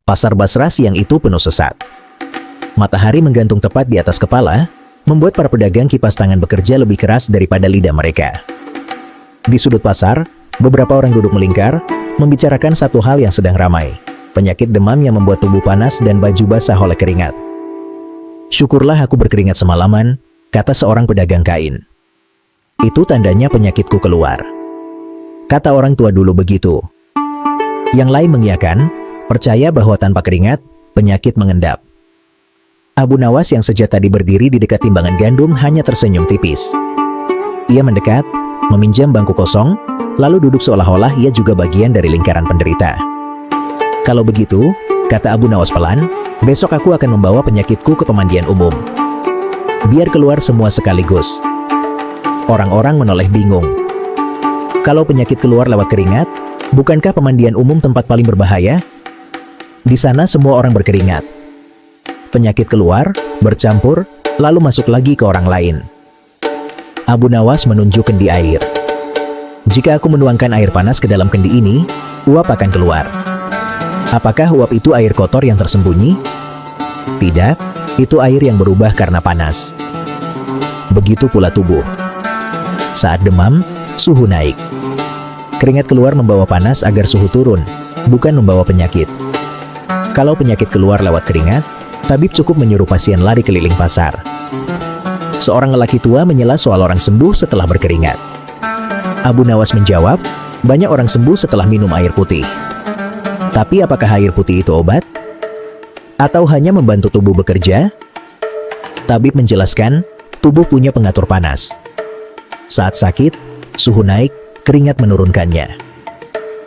Pasar Basrah siang itu penuh sesak. Matahari menggantung tepat di atas kepala, membuat para pedagang kipas tangan bekerja lebih keras daripada lidah mereka. Di sudut pasar, beberapa orang duduk melingkar, membicarakan satu hal yang sedang ramai, penyakit demam yang membuat tubuh panas dan baju basah oleh keringat. "Syukurlah aku berkeringat semalaman," kata seorang pedagang kain. "Itu tandanya penyakitku keluar," kata orang tua dulu begitu. Yang lain mengiyakan, percaya bahwa tanpa keringat, penyakit mengendap. Abu Nawas yang sejak tadi berdiri di dekat timbangan gandum hanya tersenyum tipis. Ia mendekat, meminjam bangku kosong, lalu duduk seolah-olah ia juga bagian dari lingkaran penderita. "Kalau begitu," kata Abu Nawas pelan, "besok aku akan membawa penyakitku ke pemandian umum. Biar keluar semua sekaligus." Orang-orang menoleh bingung. Kalau penyakit keluar lewat keringat, bukankah pemandian umum tempat paling berbahaya? Di sana semua orang berkeringat. Penyakit keluar, bercampur, lalu masuk lagi ke orang lain. Abu Nawas menunjuk kendi air. "Jika aku menuangkan air panas ke dalam kendi ini, uap akan keluar. Apakah uap itu air kotor yang tersembunyi? Tidak, itu air yang berubah karena panas. Begitu pula tubuh. Saat demam, suhu naik. Keringat keluar membawa panas agar suhu turun, bukan membawa penyakit. Kalau penyakit keluar lewat keringat, tabib cukup menyuruh pasien lari keliling pasar." Seorang lelaki tua menyela soal orang sembuh setelah berkeringat. Abu Nawas menjawab, banyak orang sembuh setelah minum air putih. Tapi apakah air putih itu obat? Atau hanya membantu tubuh bekerja? Tabib menjelaskan, tubuh punya pengatur panas. Saat sakit, suhu naik, keringat menurunkannya.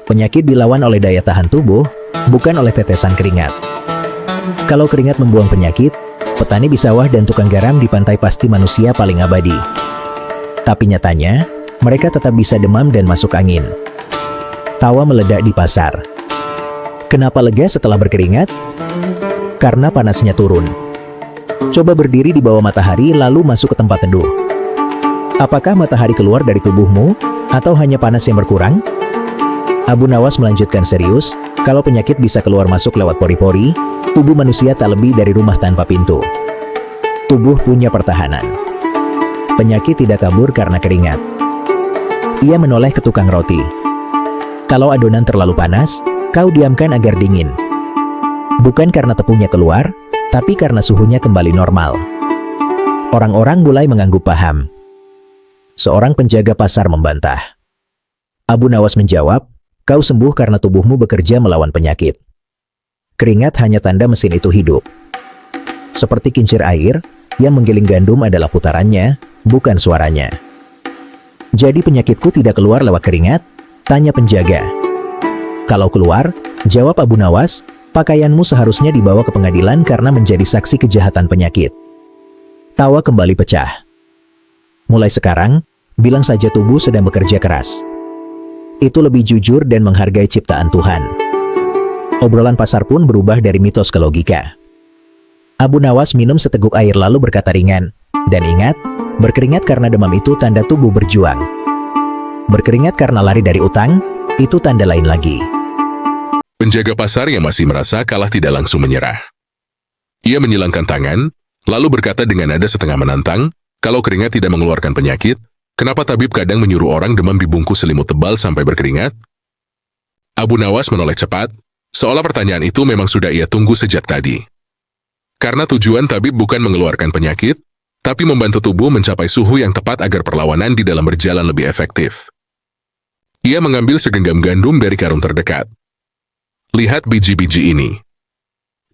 Penyakit dilawan oleh daya tahan tubuh, bukan oleh tetesan keringat. Kalau keringat membuang penyakit, petani di sawah dan tukang garam di pantai pasti manusia paling abadi. Tapi nyatanya, mereka tetap bisa demam dan masuk angin. Tawa meledak di pasar. Kenapa lega setelah berkeringat? Karena panasnya turun. Coba berdiri di bawah matahari lalu masuk ke tempat teduh. Apakah matahari keluar dari tubuhmu, atau hanya panas yang berkurang? Abu Nawas melanjutkan serius, kalau penyakit bisa keluar masuk lewat pori-pori, tubuh manusia tak lebih dari rumah tanpa pintu. Tubuh punya pertahanan. Penyakit tidak kabur karena keringat. Ia menoleh ke tukang roti. Kalau adonan terlalu panas, kau diamkan agar dingin. Bukan karena tepungnya keluar, tapi karena suhunya kembali normal. Orang-orang mulai mengangguk paham. Seorang penjaga pasar membantah. Abu Nawas menjawab, kau sembuh karena tubuhmu bekerja melawan penyakit. Keringat hanya tanda mesin itu hidup. Seperti kincir air, yang menggiling gandum adalah putarannya, bukan suaranya. Jadi penyakitku tidak keluar lewat keringat? Tanya penjaga. Kalau keluar, jawab Abu Nawas, pakaianmu seharusnya dibawa ke pengadilan karena menjadi saksi kejahatan penyakit. Tawa kembali pecah. Mulai sekarang, bilang saja tubuh sedang bekerja keras. Itu lebih jujur dan menghargai ciptaan Tuhan. Obrolan pasar pun berubah dari mitos ke logika. Abu Nawas minum seteguk air lalu berkata ringan, dan ingat, berkeringat karena demam itu tanda tubuh berjuang. Berkeringat karena lari dari utang, itu tanda lain lagi. Penjaga pasar yang masih merasa kalah tidak langsung menyerah. Ia menyilangkan tangan, lalu berkata dengan nada setengah menantang, kalau keringat tidak mengeluarkan penyakit, kenapa tabib kadang menyuruh orang demam dibungkus selimut tebal sampai berkeringat? Abu Nawas menoleh cepat, seolah pertanyaan itu memang sudah ia tunggu sejak tadi. Karena tujuan tabib bukan mengeluarkan penyakit, tapi membantu tubuh mencapai suhu yang tepat agar perlawanan di dalam berjalan lebih efektif. Ia mengambil segenggam gandum dari karung terdekat. Lihat biji-biji ini.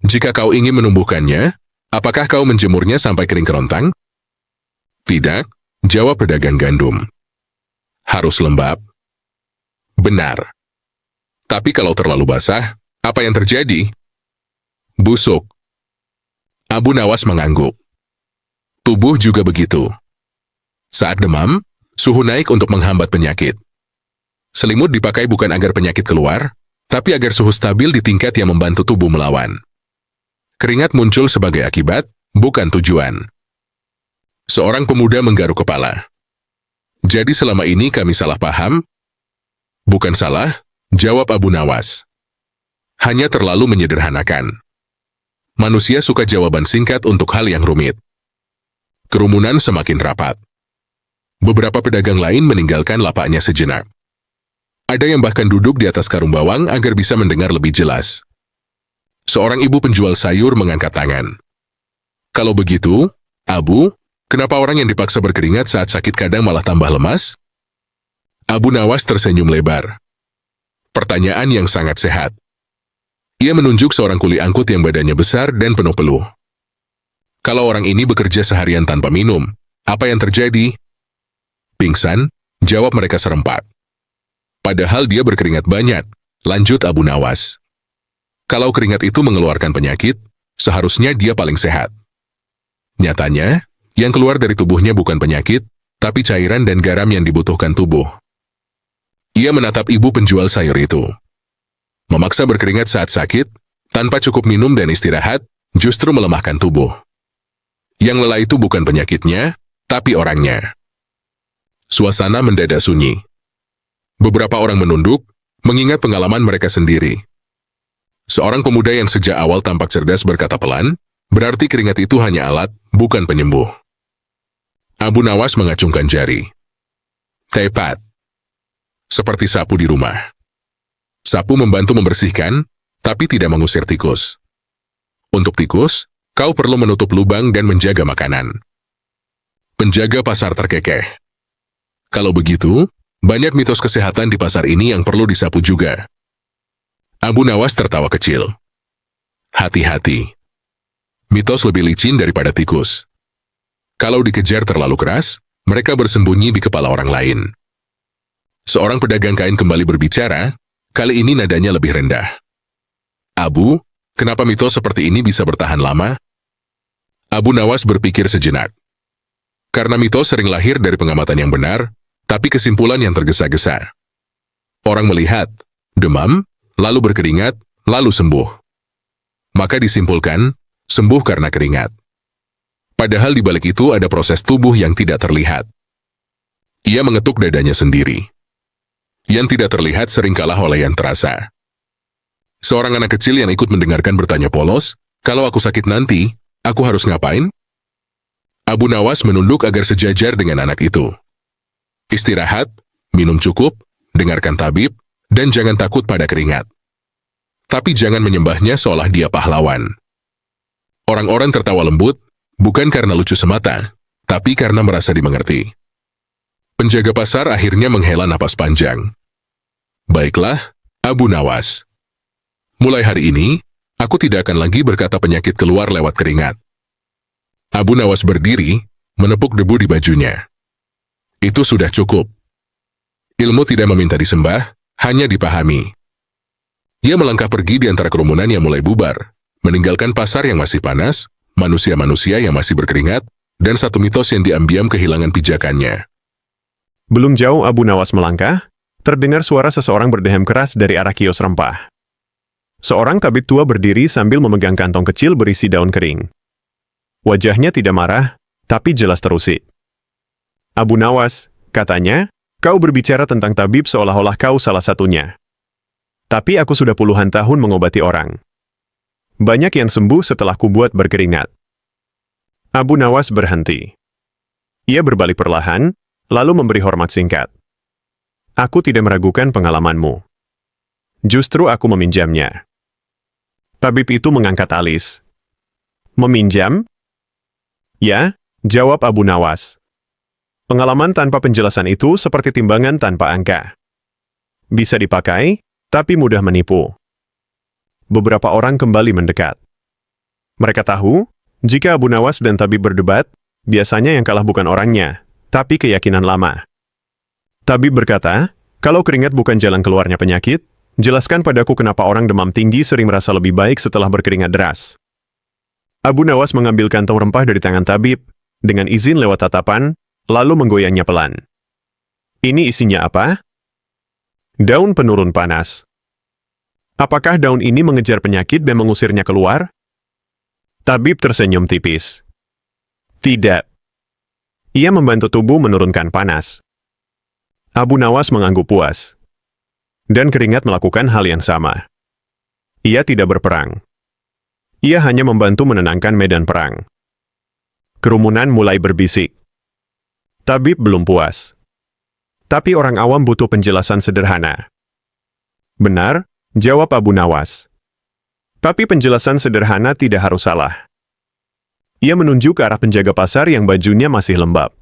Jika kau ingin menumbuhkannya, apakah kau menjemurnya sampai kering kerontang? Tidak, jawab pedagang gandum. Harus lembab? Benar. Tapi kalau terlalu basah, apa yang terjadi? Busuk. Abu Nawas mengangguk. Tubuh juga begitu. Saat demam, suhu naik untuk menghambat penyakit. Selimut dipakai bukan agar penyakit keluar, tapi agar suhu stabil di tingkat yang membantu tubuh melawan. Keringat muncul sebagai akibat, bukan tujuan. Seorang pemuda menggaruk kepala. Jadi selama ini kami salah paham? Bukan salah, jawab Abu Nawas. hanya terlalu menyederhanakan. Manusia suka jawaban singkat untuk hal yang rumit. Kerumunan semakin rapat. Beberapa pedagang lain meninggalkan lapaknya sejenak. Ada yang bahkan duduk di atas karung bawang agar bisa mendengar lebih jelas. Seorang ibu penjual sayur mengangkat tangan. Kalau begitu, Abu, kenapa orang yang dipaksa berkeringat saat sakit kadang malah tambah lemas? Abu Nawas tersenyum lebar. Pertanyaan yang sangat sehat. Ia menunjuk seorang kuli angkut yang badannya besar dan penuh peluh. Kalau orang ini bekerja seharian tanpa minum, apa yang terjadi? Pingsan, jawab mereka serempak. Padahal dia berkeringat banyak, lanjut Abu Nawas. Kalau keringat itu mengeluarkan penyakit, seharusnya dia paling sehat. Nyatanya, yang keluar dari tubuhnya bukan penyakit, tapi cairan dan garam yang dibutuhkan tubuh. Ia menatap ibu penjual sayur itu. Memaksa berkeringat saat sakit, tanpa cukup minum dan istirahat, justru melemahkan tubuh. Yang lelah itu bukan penyakitnya, tapi orangnya. Suasana mendadak sunyi. Beberapa orang menunduk, mengingat pengalaman mereka sendiri. Seorang pemuda yang sejak awal tampak cerdas berkata pelan, berarti keringat itu hanya alat, bukan penyembuh. Abu Nawas mengacungkan jari. Tepat. Seperti sapu di rumah. Sapu membantu membersihkan, tapi tidak mengusir tikus. Untuk tikus, kau perlu menutup lubang dan menjaga makanan. Penjaga pasar terkekeh. Kalau begitu, banyak mitos kesehatan di pasar ini yang perlu disapu juga. Abu Nawas tertawa kecil. Hati-hati. Mitos lebih licin daripada tikus. Kalau dikejar terlalu keras, mereka bersembunyi di kepala orang lain. Seorang pedagang kain kembali berbicara, kali ini nadanya lebih rendah. Abu, kenapa mitos seperti ini bisa bertahan lama? Abu Nawas berpikir sejenak. Karena mitos sering lahir dari pengamatan yang benar, tapi kesimpulan yang tergesa-gesa. Orang melihat, demam, lalu berkeringat, lalu sembuh. Maka disimpulkan, sembuh karena keringat. Padahal di balik itu ada proses tubuh yang tidak terlihat. Ia mengetuk dadanya sendiri. Yang tidak terlihat sering kalah oleh yang terasa. Seorang anak kecil yang ikut mendengarkan bertanya polos, kalau aku sakit nanti, aku harus ngapain? Abu Nawas menunduk agar sejajar dengan anak itu. Istirahat, minum cukup, dengarkan tabib, dan jangan takut pada keringat. Tapi jangan menyembahnya seolah dia pahlawan. Orang-orang tertawa lembut, bukan karena lucu semata, tapi karena merasa dimengerti. Penjaga pasar akhirnya menghela napas panjang. Baiklah, Abu Nawas. Mulai hari ini, aku tidak akan lagi berkata penyakit keluar lewat keringat. Abu Nawas berdiri, menepuk debu di bajunya. Itu sudah cukup. Ilmu tidak meminta disembah, hanya dipahami. Ia melangkah pergi di antara kerumunan yang mulai bubar, meninggalkan pasar yang masih panas, manusia-manusia yang masih berkeringat, dan satu mitos yang diam-diam kehilangan pijakannya. Belum jauh Abu Nawas melangkah, terdengar suara seseorang berdehem keras dari arah kios rempah. Seorang tabib tua berdiri sambil memegang kantong kecil berisi daun kering. Wajahnya tidak marah, tapi jelas terusik. Abu Nawas, katanya, kau berbicara tentang tabib seolah-olah kau salah satunya. Tapi aku sudah puluhan tahun mengobati orang. Banyak yang sembuh setelah kubuat berkeringat. Abu Nawas berhenti. Ia berbalik perlahan, lalu memberi hormat singkat. Aku tidak meragukan pengalamanmu. Justru aku meminjamnya. Tabib itu mengangkat alis. Meminjam? Ya, jawab Abu Nawas. Pengalaman tanpa penjelasan itu seperti timbangan tanpa angka. Bisa dipakai, tapi mudah menipu. Beberapa orang kembali mendekat. Mereka tahu, jika Abu Nawas dan tabib berdebat, biasanya yang kalah bukan orangnya, tapi keyakinan lama. Tabib berkata, kalau keringat bukan jalan keluarnya penyakit, jelaskan padaku kenapa orang demam tinggi sering merasa lebih baik setelah berkeringat deras. Abu Nawas mengambil kantong rempah dari tangan tabib, dengan izin lewat tatapan, lalu menggoyangnya pelan. Ini isinya apa? Daun penurun panas. Apakah daun ini mengejar penyakit dan mengusirnya keluar? Tabib tersenyum tipis. Tidak. Ia membantu tubuh menurunkan panas. Abu Nawas mengangguk puas. Dan keringat melakukan hal yang sama. Ia tidak berperang. Ia hanya membantu menenangkan medan perang. Kerumunan mulai berbisik. Tabib belum puas. Tapi orang awam butuh penjelasan sederhana. Benar, jawab Abu Nawas. Tapi penjelasan sederhana tidak harus salah. Ia menunjuk ke arah penjaga pasar yang bajunya masih lembab.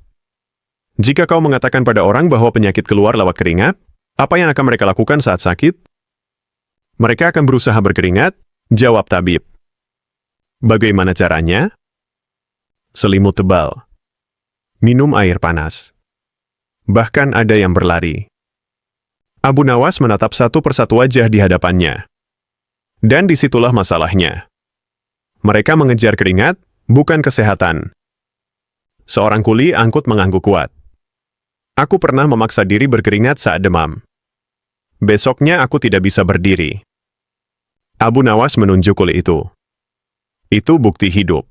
Jika kau mengatakan pada orang bahwa penyakit keluar lewat keringat, apa yang akan mereka lakukan saat sakit? Mereka akan berusaha berkeringat, jawab tabib. Bagaimana caranya? Selimut tebal. Minum air panas. Bahkan ada yang berlari. Abu Nawas menatap satu persatu wajah di hadapannya. Dan disitulah masalahnya. Mereka mengejar keringat, bukan kesehatan. Seorang kuli angkut mengangguk kuat. Aku pernah memaksa diri berkeringat saat demam. Besoknya aku tidak bisa berdiri. Abu Nawas menunjuk kuli itu. Itu bukti hidup.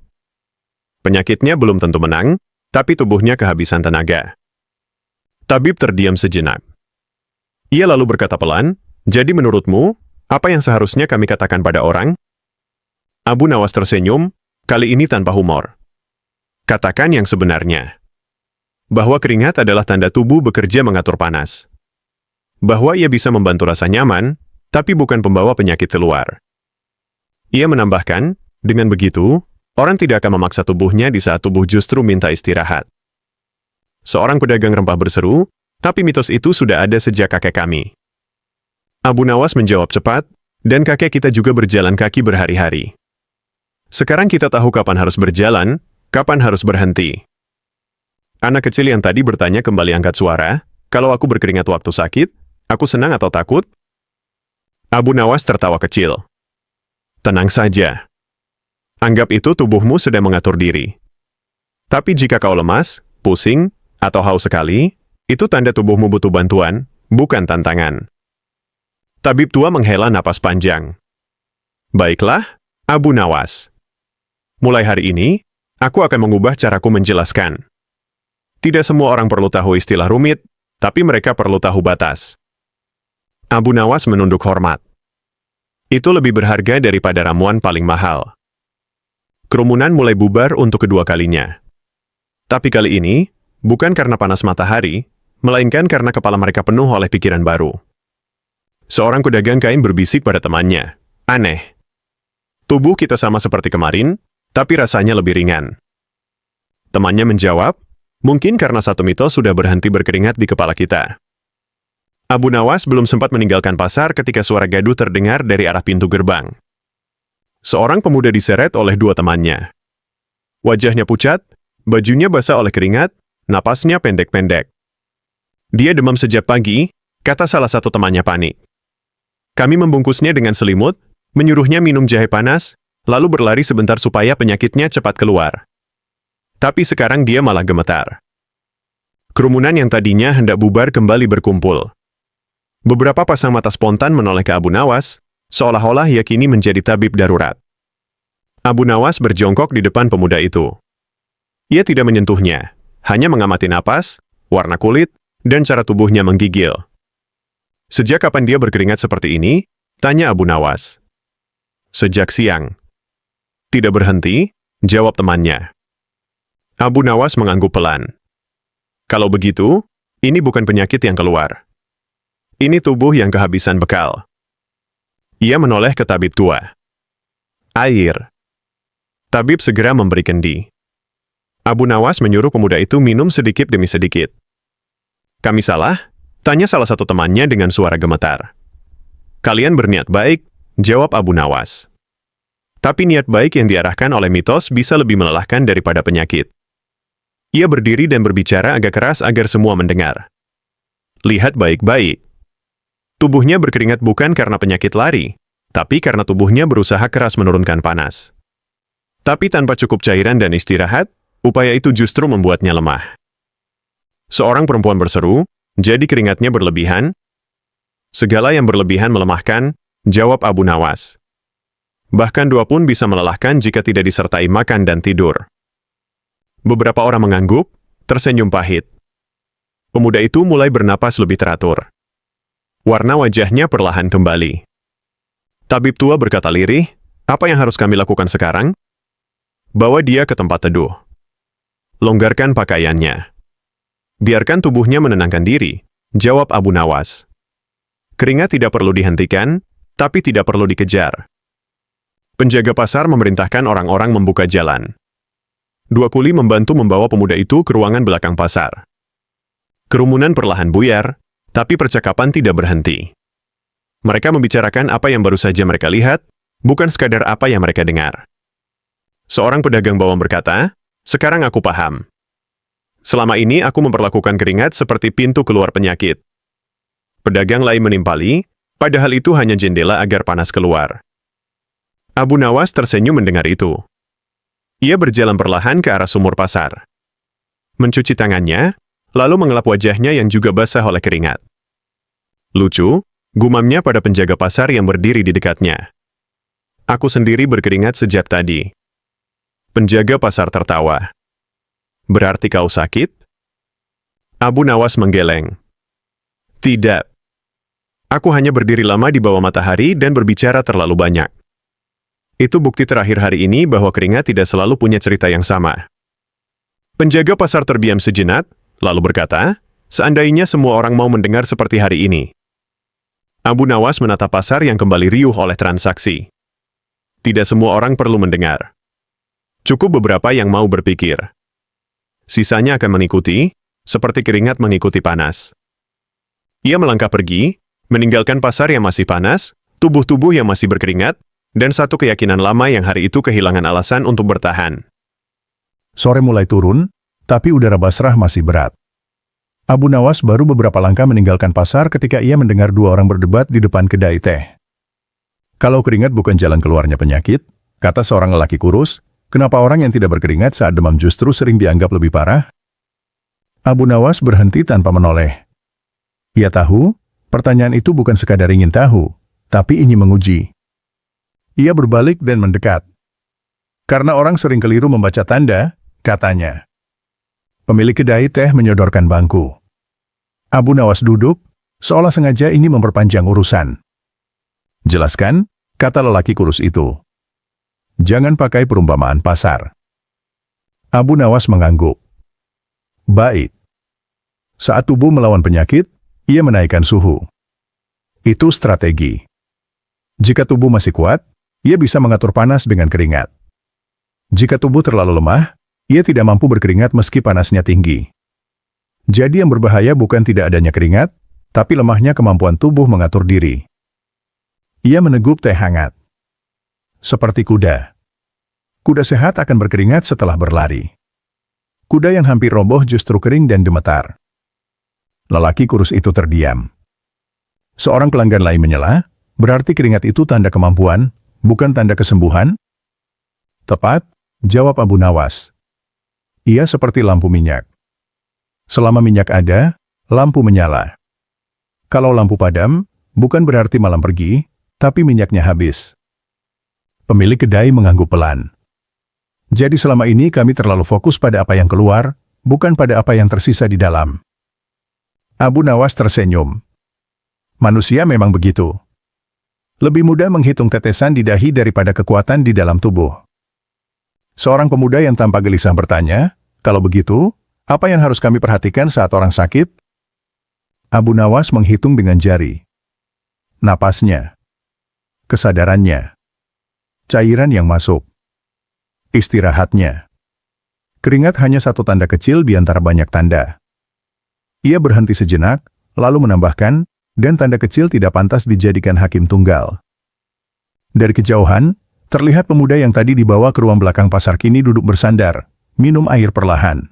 Penyakitnya belum tentu menang, tapi tubuhnya kehabisan tenaga. Tabib terdiam sejenak. Ia lalu berkata pelan, jadi menurutmu, apa yang seharusnya kami katakan pada orang? Abu Nawas tersenyum, kali ini tanpa humor. Katakan yang sebenarnya. Bahwa keringat adalah tanda tubuh bekerja mengatur panas. Bahwa ia bisa membantu rasa nyaman, tapi bukan pembawa penyakit keluar. Ia menambahkan, dengan begitu, orang tidak akan memaksa tubuhnya di saat tubuh justru minta istirahat. Seorang pedagang rempah berseru, tapi mitos itu sudah ada sejak kakek kami. Abu Nawas menjawab cepat, dan kakek kita juga berjalan kaki berhari-hari. Sekarang kita tahu kapan harus berjalan, kapan harus berhenti. Anak kecil yang tadi bertanya kembali angkat suara, kalau aku berkeringat waktu sakit, aku senang atau takut? Abu Nawas tertawa kecil. Tenang saja. Anggap itu tubuhmu sedang mengatur diri. Tapi jika kau lemas, pusing, atau haus sekali, itu tanda tubuhmu butuh bantuan, bukan tantangan. Tabib tua menghela napas panjang. Baiklah, Abu Nawas. Mulai hari ini, aku akan mengubah caraku menjelaskan. Tidak semua orang perlu tahu istilah rumit, tapi mereka perlu tahu batas. Abu Nawas menunduk hormat. Itu lebih berharga daripada ramuan paling mahal. Kerumunan mulai bubar untuk kedua kalinya. Tapi kali ini, bukan karena panas matahari, melainkan karena kepala mereka penuh oleh pikiran baru. Seorang pedagang kain berbisik pada temannya, aneh. Tubuh kita sama seperti kemarin, tapi rasanya lebih ringan. Temannya menjawab, mungkin karena satu mitos sudah berhenti berkeringat di kepala kita. Abu Nawas belum sempat meninggalkan pasar ketika suara gaduh terdengar dari arah pintu gerbang. Seorang pemuda diseret oleh dua temannya. Wajahnya pucat, bajunya basah oleh keringat, napasnya pendek-pendek. Dia demam sejak pagi, kata salah satu temannya panik. Kami membungkusnya dengan selimut, menyuruhnya minum jahe panas, lalu berlari sebentar supaya penyakitnya cepat keluar. Tapi sekarang dia malah gemetar. Kerumunan yang tadinya hendak bubar kembali berkumpul. Beberapa pasang mata spontan menoleh ke Abu Nawas, seolah-olah ia kini menjadi tabib darurat. Abu Nawas berjongkok di depan pemuda itu. Ia tidak menyentuhnya, hanya mengamati napas, warna kulit, dan cara tubuhnya menggigil. Sejak kapan dia berkeringat seperti ini? Tanya Abu Nawas. Sejak siang. Tidak berhenti, jawab temannya. Abu Nawas mengangguk pelan. Kalau begitu, ini bukan penyakit yang keluar. Ini tubuh yang kehabisan bekal. Ia menoleh ke tabib tua. Air. Tabib segera memberi kendi. Abu Nawas menyuruh pemuda itu minum sedikit demi sedikit. Kami salah? Tanya salah satu temannya dengan suara gemetar. Kalian berniat baik, jawab Abu Nawas. Tapi niat baik yang diarahkan oleh mitos bisa lebih melelahkan daripada penyakit. Ia berdiri dan berbicara agak keras agar semua mendengar. Lihat baik-baik. Tubuhnya berkeringat bukan karena penyakit lari, tapi karena tubuhnya berusaha keras menurunkan panas. Tapi tanpa cukup cairan dan istirahat, upaya itu justru membuatnya lemah. Seorang perempuan berseru, jadi keringatnya berlebihan? Segala yang berlebihan melemahkan, jawab Abu Nawas. Bahkan dua pun bisa melelahkan jika tidak disertai makan dan tidur. Beberapa orang mengangguk, tersenyum pahit. Pemuda itu mulai bernapas lebih teratur. Warna wajahnya perlahan kembali. Tabib tua berkata lirih, apa yang harus kami lakukan sekarang? Bawa dia ke tempat teduh. Longgarkan pakaiannya. Biarkan tubuhnya menenangkan diri, jawab Abu Nawas. Keringat tidak perlu dihentikan, tapi tidak perlu dikejar. Penjaga pasar memerintahkan orang-orang membuka jalan. Dua kuli membantu membawa pemuda itu ke ruangan belakang pasar. Kerumunan perlahan buyar, tapi percakapan tidak berhenti. Mereka membicarakan apa yang baru saja mereka lihat, bukan sekadar apa yang mereka dengar. Seorang pedagang bawang berkata, sekarang aku paham. Selama ini aku memperlakukan keringat seperti pintu keluar penyakit. Pedagang lain menimpali, padahal itu hanya jendela agar panas keluar. Abu Nawas tersenyum mendengar itu. Ia berjalan perlahan ke arah sumur pasar. Mencuci tangannya, lalu mengelap wajahnya yang juga basah oleh keringat. Lucu, gumamnya pada penjaga pasar yang berdiri di dekatnya. Aku sendiri berkeringat sejak tadi. Penjaga pasar tertawa. Berarti kau sakit? Abu Nawas menggeleng. Tidak. Aku hanya berdiri lama di bawah matahari dan berbicara terlalu banyak. Itu bukti terakhir hari ini bahwa keringat tidak selalu punya cerita yang sama. Penjaga pasar terdiam sejenak, lalu berkata, seandainya semua orang mau mendengar seperti hari ini. Abu Nawas menatap pasar yang kembali riuh oleh transaksi. Tidak semua orang perlu mendengar. Cukup beberapa yang mau berpikir. Sisanya akan mengikuti, seperti keringat mengikuti panas. Ia melangkah pergi, meninggalkan pasar yang masih panas, tubuh-tubuh yang masih berkeringat, dan satu keyakinan lama yang hari itu kehilangan alasan untuk bertahan. Sore mulai turun, tapi udara basrah masih berat. Abu Nawas baru beberapa langkah meninggalkan pasar ketika ia mendengar dua orang berdebat di depan kedai teh. Kalau keringat bukan jalan keluarnya penyakit, kata seorang lelaki kurus, kenapa orang yang tidak berkeringat saat demam justru sering dianggap lebih parah? Abu Nawas berhenti tanpa menoleh. Ia tahu, pertanyaan itu bukan sekadar ingin tahu, tapi ingin menguji. Ia berbalik dan mendekat. Karena orang sering keliru membaca tanda, katanya. Pemilik kedai teh menyodorkan bangku. Abu Nawas duduk, seolah sengaja ingin memperpanjang urusan. Jelaskan, kata lelaki kurus itu. Jangan pakai perumpamaan pasar. Abu Nawas mengangguk. Baik. Saat tubuh melawan penyakit, ia menaikkan suhu. Itu strategi. Jika tubuh masih kuat, ia bisa mengatur panas dengan keringat. Jika tubuh terlalu lemah, ia tidak mampu berkeringat meski panasnya tinggi. Jadi yang berbahaya bukan tidak adanya keringat, tapi lemahnya kemampuan tubuh mengatur diri. Ia meneguk teh hangat. Seperti kuda. Kuda sehat akan berkeringat setelah berlari. Kuda yang hampir roboh justru kering dan gemetar. Lelaki kurus itu terdiam. Seorang pelanggan lain menyela, berarti keringat itu tanda kemampuan, bukan tanda kesembuhan? Tepat, jawab Abu Nawas. Ia seperti lampu minyak. Selama minyak ada, lampu menyala. Kalau lampu padam, bukan berarti malam pergi, tapi minyaknya habis. Pemilik kedai mengangguk pelan. Jadi selama ini kami terlalu fokus pada apa yang keluar, bukan pada apa yang tersisa di dalam. Abu Nawas tersenyum. Manusia memang begitu. Lebih mudah menghitung tetesan di dahi daripada kekuatan di dalam tubuh. Seorang pemuda yang tampak gelisah bertanya, kalau begitu, apa yang harus kami perhatikan saat orang sakit? Abu Nawas menghitung dengan jari. Napasnya. Kesadarannya. Cairan yang masuk. Istirahatnya. Keringat hanya satu tanda kecil di antara banyak tanda. Ia berhenti sejenak, lalu menambahkan, dan tanda kecil tidak pantas dijadikan hakim tunggal. Dari kejauhan, terlihat pemuda yang tadi dibawa ke ruang belakang pasar kini duduk bersandar, minum air perlahan.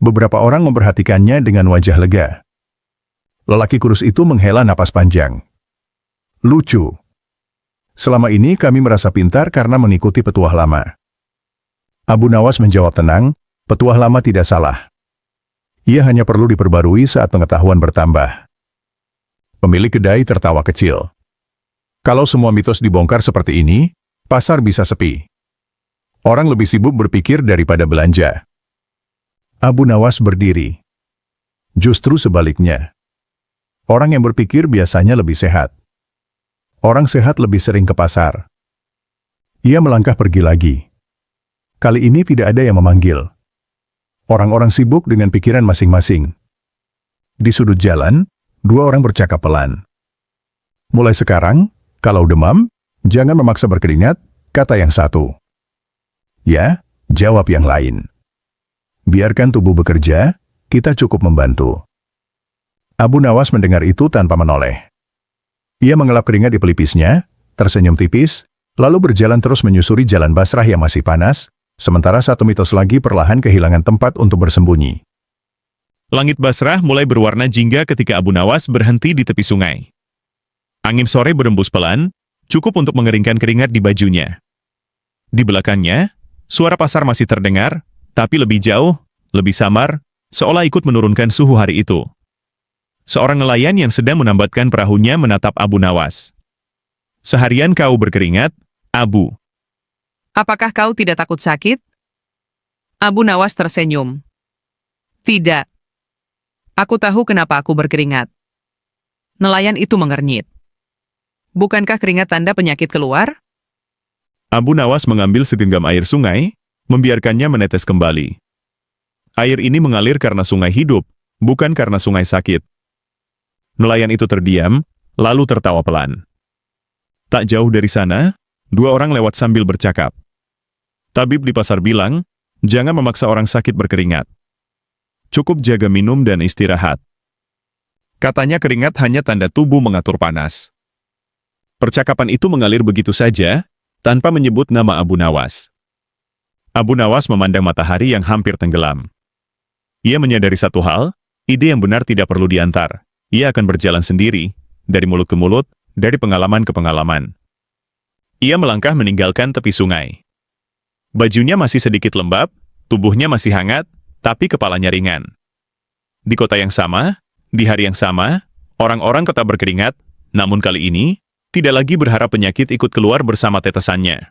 Beberapa orang memperhatikannya dengan wajah lega. Lelaki kurus itu menghela napas panjang. Lucu. Selama ini kami merasa pintar karena mengikuti petuah lama. Abu Nawas menjawab tenang, petuah lama tidak salah. Ia hanya perlu diperbarui saat pengetahuan bertambah. Pemilik kedai tertawa kecil. Kalau semua mitos dibongkar seperti ini, pasar bisa sepi. Orang lebih sibuk berpikir daripada belanja. Abu Nawas berdiri. Justru sebaliknya. Orang yang berpikir biasanya lebih sehat. Orang sehat lebih sering ke pasar. Ia melangkah pergi lagi. Kali ini tidak ada yang memanggil. Orang-orang sibuk dengan pikiran masing-masing. Di sudut jalan, dua orang bercakap pelan. Mulai sekarang, kalau demam, jangan memaksa berkeringat, kata yang satu. Ya, jawab yang lain. Biarkan tubuh bekerja, kita cukup membantu. Abu Nawas mendengar itu tanpa menoleh. Ia mengelap keringat di pelipisnya, tersenyum tipis, lalu berjalan terus menyusuri jalan Basrah yang masih panas, sementara satu mitos lagi perlahan kehilangan tempat untuk bersembunyi. Langit Basrah mulai berwarna jingga ketika Abu Nawas berhenti di tepi sungai. Angin sore berembus pelan, cukup untuk mengeringkan keringat di bajunya. Di belakangnya, suara pasar masih terdengar, tapi lebih jauh, lebih samar, seolah ikut menurunkan suhu hari itu. Seorang nelayan yang sedang menambatkan perahunya menatap Abu Nawas. Seharian kau berkeringat, Abu. Apakah kau tidak takut sakit? Abu Nawas tersenyum. Tidak. Aku tahu kenapa aku berkeringat. Nelayan itu mengernyit. Bukankah keringat tanda penyakit keluar? Abu Nawas mengambil segenggam air sungai, membiarkannya menetes kembali. Air ini mengalir karena sungai hidup, bukan karena sungai sakit. Nelayan itu terdiam, lalu tertawa pelan. Tak jauh dari sana, dua orang lewat sambil bercakap. Tabib di pasar bilang, jangan memaksa orang sakit berkeringat. Cukup jaga minum dan istirahat. Katanya keringat hanya tanda tubuh mengatur panas. Percakapan itu mengalir begitu saja, tanpa menyebut nama Abu Nawas. Abu Nawas memandang matahari yang hampir tenggelam. Ia menyadari satu hal, ide yang benar tidak perlu diantar. Ia akan berjalan sendiri, dari mulut ke mulut, dari pengalaman ke pengalaman. Ia melangkah meninggalkan tepi sungai. Bajunya masih sedikit lembab, tubuhnya masih hangat, tapi kepalanya ringan. Di kota yang sama, di hari yang sama, orang-orang tetap berkeringat, namun kali ini, tidak lagi berharap penyakit ikut keluar bersama tetesannya.